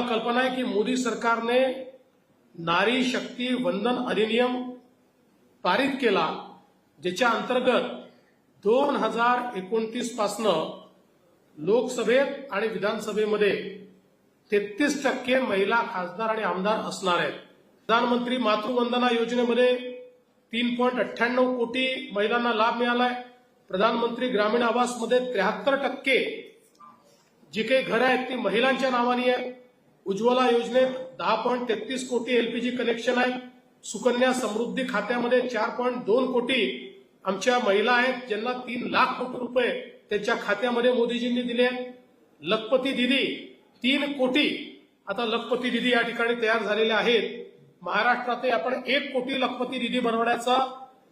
तुम्हाला कल्पना आहे की मोदी सरकारने नारी शक्ती वंदन अधिनियम पारित केला, ज्याच्या अंतर्गत 2029 पासनं लोकसभेत आणि विधानसभेमध्ये 33% महिला खासदार आणि आमदार असणार आहेत. प्रधानमंत्री मातृवंदना योजनेमध्ये 3.98 कोटी महिलांना लाभ मिळालाय. प्रधानमंत्री ग्रामीण आवासमध्ये 73% जी काही घरं आहेत ती महिलांच्या नावाने आहे. उज्ज्वला योजनेत 10.33 कोटी एलपीजी कनेक्शन आहे. सुकन्या समृद्धी खात्यामध्ये 4.2 कोटी आमच्या महिला आहेत ज्यांना 3 लाख कोटी रुपये त्यांच्या खात्यामध्ये मोदीजींनी दिले आहेत. लखपती दिदी 3 कोटी आता लखपती दिदी या ठिकाणी तयार झालेल्या आहेत. महाराष्ट्रातही आपण 1 कोटी लखपती दिदी बनवण्याचा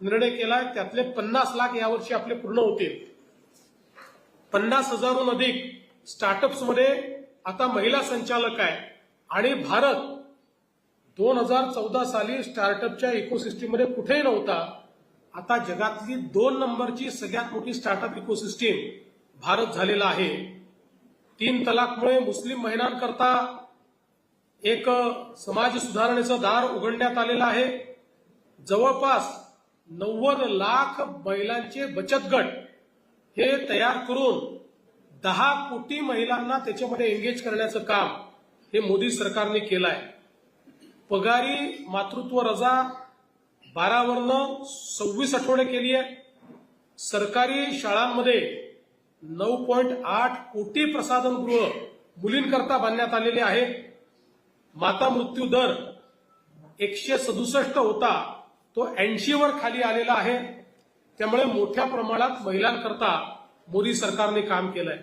निर्णय केलाय. त्यातले 50 लाख यावर्षी आपले पूर्ण होतील. 50,000हून अधिक स्टार्टअप्समध्ये आता महिला संचालक आहे आणि भारत 2014 साली स्टार्टअपच्या इकोसिस्टीममध्ये कुठेही नव्हता. आता जगातली 2 नंबरची सगळ्यात मोठी स्टार्टअप इकोसिस्टीम भारत झालेला आहे. 3 तलाकमुळे मुस्लिम महिलांकरता एक समाज सुधारणेचं दार उघडण्यात आलेलं आहे. जवळपास 90 लाख महिलांचे बचत गट हे तयार करून 10 कोटी महिलांना त्याच्यामध्ये एंगेज करण्याचं काम हे मोदी सरकारने केलं आहे. पगारी मातृत्व रजा 12 वरनं 26 आठवडे केली आहे. सरकारी शाळांमध्ये 9.8 कोटी प्रसाधनगृह मुलींकरता बांधण्यात आलेले आहेत. माता मृत्यू दर 167 होता तो 80 वर खाली आलेला आहे. त्यामुळे मोठ्या प्रमाणात महिलांकरता मोदी सरकारने काम केलंय.